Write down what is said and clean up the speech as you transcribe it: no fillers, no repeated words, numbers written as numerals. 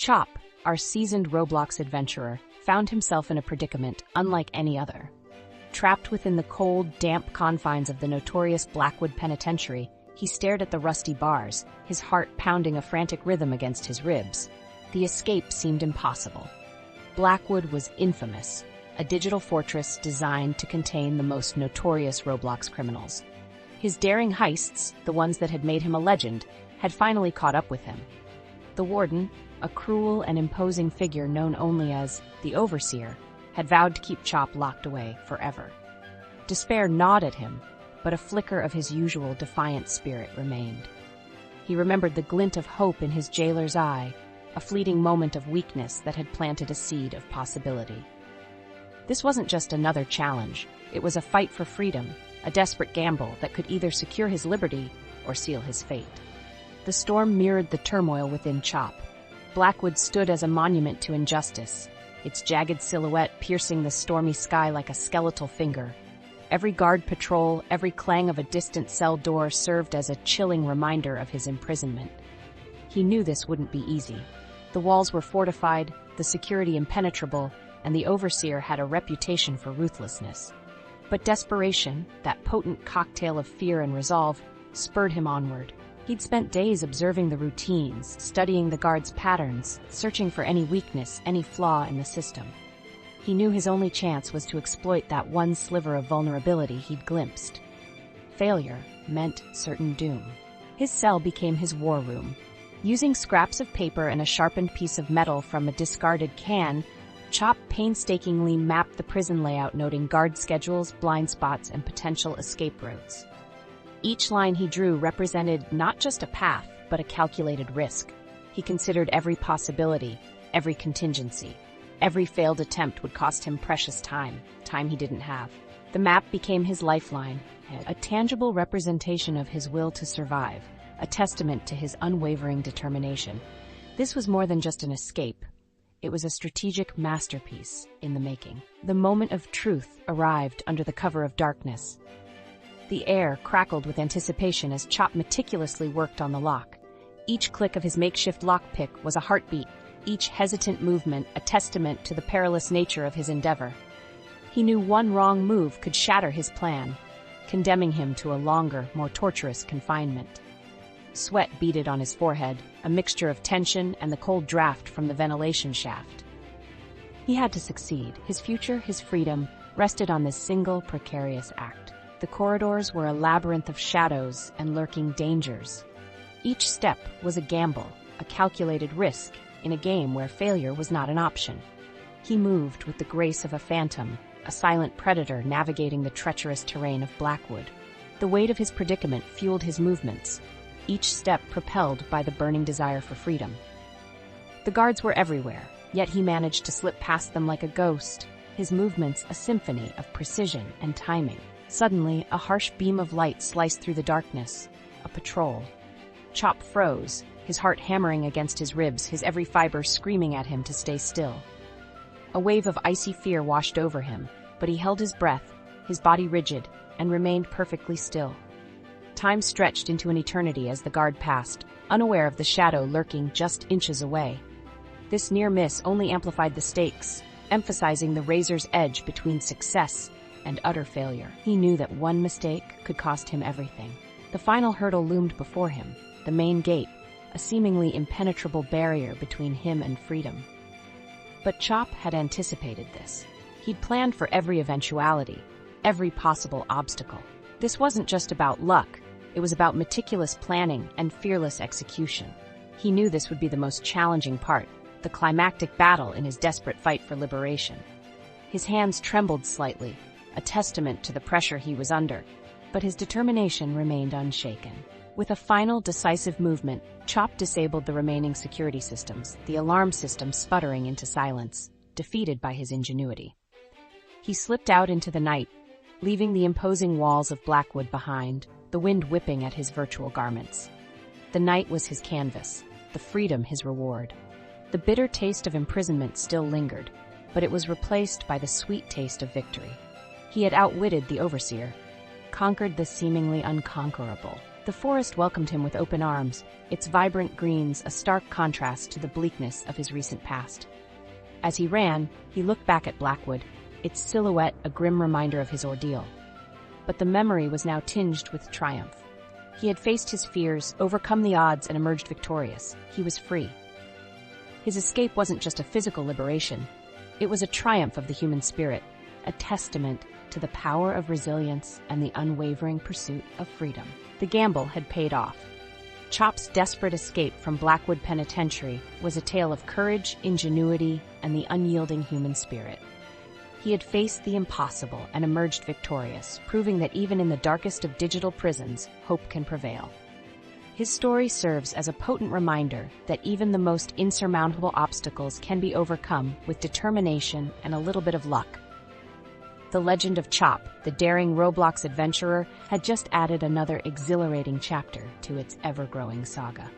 Chop, our seasoned Roblox adventurer, found himself in a predicament unlike any other. Trapped within the cold, damp confines of the notorious Blackwood Penitentiary, he stared at the rusty bars, his heart pounding a frantic rhythm against his ribs. The escape seemed impossible. Blackwood was infamous, a digital fortress designed to contain the most notorious Roblox criminals. His daring heists, the ones that had made him a legend, had finally caught up with him. The warden, a cruel and imposing figure known only as the Overseer, had vowed to keep Chop locked away forever. Despair gnawed at him, but a flicker of his usual defiant spirit remained. He remembered the glint of hope in his jailer's eye, a fleeting moment of weakness that had planted a seed of possibility. This wasn't just another challenge, it was a fight for freedom, a desperate gamble that could either secure his liberty or seal his fate. The storm mirrored the turmoil within Chop. Blackwood stood as a monument to injustice, its jagged silhouette piercing the stormy sky like a skeletal finger. Every guard patrol, every clang of a distant cell door served as a chilling reminder of his imprisonment. He knew this wouldn't be easy. The walls were fortified, the security impenetrable, and the Overseer had a reputation for ruthlessness. But desperation, that potent cocktail of fear and resolve, spurred him onward. He'd spent days observing the routines, studying the guards' patterns, searching for any weakness, any flaw in the system. He knew his only chance was to exploit that one sliver of vulnerability he'd glimpsed. Failure meant certain doom. His cell became his war room. Using scraps of paper and a sharpened piece of metal from a discarded can, Chop painstakingly mapped the prison layout, noting guard schedules, blind spots, and potential escape routes. Each line he drew represented not just a path, but a calculated risk. He considered every possibility, every contingency. Every failed attempt would cost him precious time he didn't have. The map became his lifeline, a tangible representation of his will to survive, a testament to his unwavering determination. This was more than just an escape. It was a strategic masterpiece in the making. The moment of truth arrived under the cover of darkness. The air crackled with anticipation as Chop meticulously worked on the lock. Each click of his makeshift lockpick was a heartbeat, each hesitant movement a testament to the perilous nature of his endeavor. He knew one wrong move could shatter his plan, condemning him to a longer, more torturous confinement. Sweat beaded on his forehead, a mixture of tension and the cold draft from the ventilation shaft. He had to succeed. His future, his freedom, rested on this single precarious act. The corridors were a labyrinth of shadows and lurking dangers. Each step was a gamble, a calculated risk, in a game where failure was not an option. He moved with the grace of a phantom, a silent predator navigating the treacherous terrain of Blackwood. The weight of his predicament fueled his movements, each step propelled by the burning desire for freedom. The guards were everywhere, yet he managed to slip past them like a ghost, his movements a symphony of precision and timing. Suddenly, a harsh beam of light sliced through the darkness. A patrol. Chop froze, his heart hammering against his ribs, his every fiber screaming at him to stay still. A wave of icy fear washed over him, but he held his breath, his body rigid, and remained perfectly still. Time stretched into an eternity as the guard passed, unaware of the shadow lurking just inches away. This near miss only amplified the stakes, emphasizing the razor's edge between success and utter failure. He knew that one mistake could cost him everything. The final hurdle loomed before him, the main gate, a seemingly impenetrable barrier between him and freedom. But Chop had anticipated this. He'd planned for every eventuality, every possible obstacle. This wasn't just about luck, it was about meticulous planning and fearless execution. He knew this would be the most challenging part, the climactic battle in his desperate fight for liberation. His hands trembled slightly, a testament to the pressure he was under, but his determination remained unshaken. With a final, decisive movement, Chop disabled the remaining security systems, the alarm system sputtering into silence, defeated by his ingenuity. He slipped out into the night, leaving the imposing walls of Blackwood behind, the wind whipping at his virtual garments. The night was his canvas, the freedom his reward. The bitter taste of imprisonment still lingered, but it was replaced by the sweet taste of victory. He had outwitted the Overseer, conquered the seemingly unconquerable. The forest welcomed him with open arms, its vibrant greens a stark contrast to the bleakness of his recent past. As he ran, he looked back at Blackwood, its silhouette a grim reminder of his ordeal. But the memory was now tinged with triumph. He had faced his fears, overcome the odds, and emerged victorious. He was free. His escape wasn't just a physical liberation. It was a triumph of the human spirit, a testament to the power of resilience and the unwavering pursuit of freedom. The gamble had paid off. Chop's desperate escape from Blackwood Penitentiary was a tale of courage, ingenuity, and the unyielding human spirit. He had faced the impossible and emerged victorious, proving that even in the darkest of digital prisons, hope can prevail. His story serves as a potent reminder that even the most insurmountable obstacles can be overcome with determination and a little bit of luck. The legend of Chop, the daring Roblox adventurer, had just added another exhilarating chapter to its ever-growing saga.